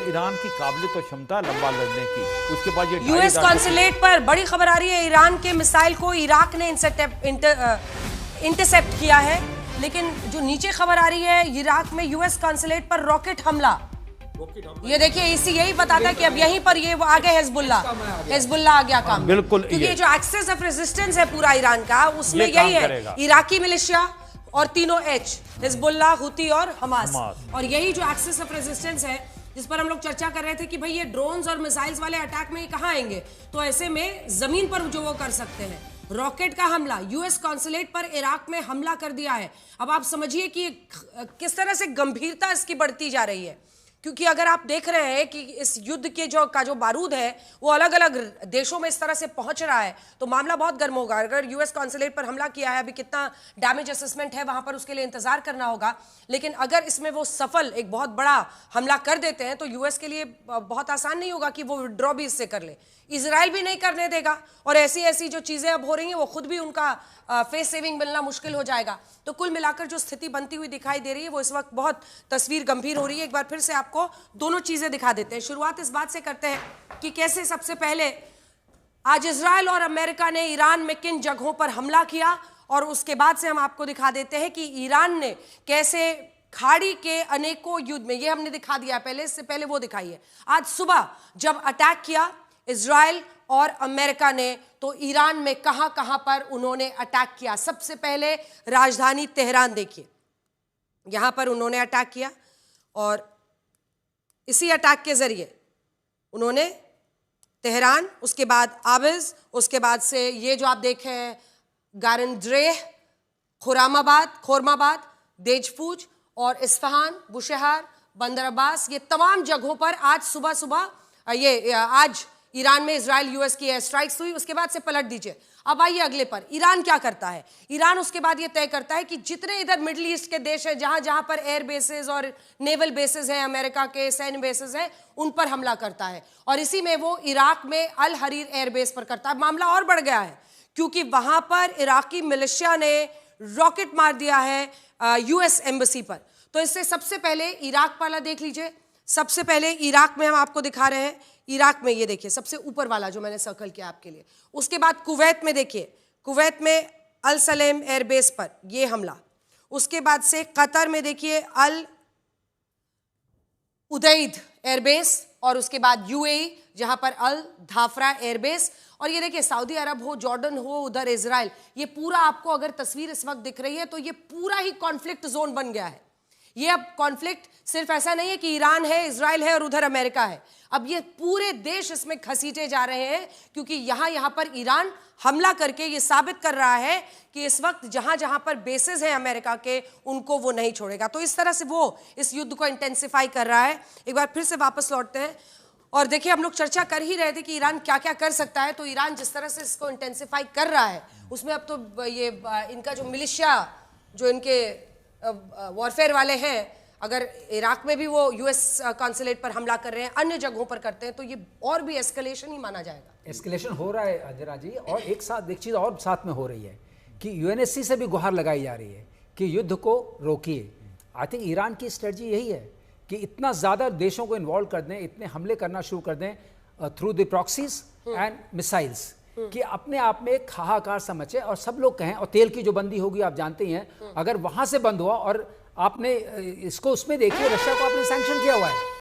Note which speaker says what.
Speaker 1: Iran की काबिलियत और क्षमता लंबा लड़ने की, उसके बाद ये
Speaker 2: यूएस कॉन्सुलेट पर बड़ी खबर आ रही है, ईरान के मिसाइल को इराक ने इंटरसेप्ट किया है। लेकिन जो नीचे खबर आ रही है, इराक में यूएस कॉन्सुलेट पर रॉकेट हमला। ये देखिए, इसी यही बताता है कि अब यहीं पर ये आ गए हिजबुल्लाह आ गया काम।
Speaker 1: बिल्कुल,
Speaker 2: क्योंकि ये जो एक्सेस ऑफ रेजिस्टेंस है पूरा ईरान का, उसमें यही है इराकी मिलिशिया और तीनों एच, हिजबुल्लाह, हुती और हमास। और यही जो एक्सेस ऑफ रेजिस्टेंस है जिस पर हम लोग चर्चा कर रहे थे कि भाई ये ड्रोन्स और मिसाइल्स वाले अटैक में कहां आएंगे, तो ऐसे में जमीन पर जो वो कर सकते हैं। रॉकेट का हमला, यूएस कॉन्सुलेट पर इराक में हमला कर दिया है। अब आप समझिए कि किस तरह से गंभीरता इसकी बढ़ती जा रही है, क्योंकि अगर आप देख रहे हैं कि इस युद्ध के जो बारूद है वो अलग अलग देशों में इस तरह से पहुंच रहा है, तो मामला बहुत गर्म होगा। अगर यूएस कॉन्सुलेट पर हमला किया है, अभी कितना डैमेज असेसमेंट है वहां पर, उसके लिए इंतजार करना होगा। लेकिन अगर इसमें वो सफल एक बहुत बड़ा हमला कर देते हैं तो यूएस के लिए बहुत आसान नहीं होगा कि वो विड्रॉ भी इससे कर ले। इजराइल भी नहीं करने देगा, और ऐसी ऐसी जो चीजें अब हो रही हैं वो खुद भी उनका फेस सेविंग मिलना मुश्किल हो जाएगा। तो कुल मिलाकर जो स्थिति बनती हुई दिखाई दे रही है वो इस वक्त बहुत तस्वीर गंभीर हो रही है। एक बार फिर से आपको दोनों चीजें दिखा देते हैं। शुरुआत इस बात से करते हैं कि कैसे सबसे पहले आज इजराइल और अमेरिका ने ईरान में किन जगहों पर हमला किया, और उसके बाद से हम आपको दिखा देते हैं कि ईरान ने कैसे खाड़ी के अनेकों युद्ध में, ये हमने दिखा दिया पहले, इससे पहले वो दिखाइए। आज सुबह जब अटैक किया इजराइल और अमेरिका ने, तो ईरान में कहां कहां पर उन्होंने अटैक किया। सबसे पहले राजधानी तेहरान देखिए, यहां पर उन्होंने अटैक किया, और इसी अटैक के जरिए उन्होंने तेहरान, उसके बाद आबिज, उसके बाद से ये जो आप देखें गारंड्रेह, खोरमाबाद, देजफूज और इस्फहान, बुशहर, बंदर अब्बास, ये तमाम जगहों पर आज सुबह आज ईरान में इजराइल यूएस की एयर स्ट्राइक्स हुई। उसके बाद से पलट दीजिए। अब आइए अगले पर, ईरान क्या करता है। ईरान उसके बाद ये तय करता है कि जितने इधर मिडिल ईस्ट के देश हैं जहां जहां पर एयर बेसेस और नेवल बेसेस हैं, अमेरिका के सैन्य बेसेस हैं, उन पर हमला करता है। और इसी में वो इराक में अल हरीर एयरबेस पर करता है। मामला और बढ़ गया है क्योंकि वहां पर इराकी मिलिशिया ने रॉकेट मार दिया है यूएस एम्बेसी पर। तो इससे सबसे पहले इराक वाला देख लीजिए। सबसे पहले इराक में हम आपको दिखा रहे हैं, इराक में ये देखिए सबसे ऊपर वाला जो मैंने सर्कल किया आपके लिए। उसके बाद कुवैत में देखिए, कुवैत में अल सलेम एयरबेस पर ये हमला। उसके बाद से कतर में देखिए अल उदैद एयरबेस, और उसके बाद यूएई जहां पर अल धाफरा एयरबेस। और ये देखिए सऊदी अरब हो, जॉर्डन हो, उधर इजराइल, ये पूरा आपको अगर तस्वीर इस वक्त दिख रही है तो ये पूरा ही कॉन्फ्लिक्ट जोन बन गया है। ये अब कॉन्फ्लिक्ट सिर्फ ऐसा नहीं है कि ईरान है, इजराइल है और उधर अमेरिका है। अब ये पूरे देश इसमें घसीटे जा रहे हैं, क्योंकि यहां पर ईरान हमला करके ये साबित कर रहा है कि इस वक्त जहां जहां पर बेसेस हैं अमेरिका के, उनको वो नहीं छोड़ेगा। तो इस तरह से वो इस युद्ध को इंटेंसिफाई कर रहा है। एक बार फिर से वापस लौटते हैं और देखिए, हम लोग चर्चा कर ही रहे थे कि ईरान क्या क्या कर सकता है। तो ईरान जिस तरह से इसको इंटेंसिफाई कर रहा है, उसमें अब तो ये इनका जो मिलिशिया, जो इनके वॉरफेयर वाले हैं, अगर इराक में भी वो यूएस कॉन्सुलेट पर हमला कर रहे हैं, अन्य जगहों पर करते हैं, तो ये और भी एस्केलेशन ही माना जाएगा।
Speaker 3: एस्केलेशन हो रहा है अंजना जी। और एक चीज़ और साथ में हो रही है कि यूएनएससी से भी गुहार लगाई जा रही है कि युद्ध को रोकिए। आई थिंक ईरान की स्ट्रेटजी यही है कि इतना ज़्यादा देशों को इन्वॉल्व कर दें, इतने हमले करना शुरू कर दें through the proxies and missiles, कि अपने आप में एक हाहाकार सा मचे और सब लोग कहें। और तेल की जो बंदी होगी आप जानते ही हैं, अगर वहां से बंद हुआ, और आपने इसको उसमें देखिए, रशिया को आपने सैंक्शन किया हुआ है।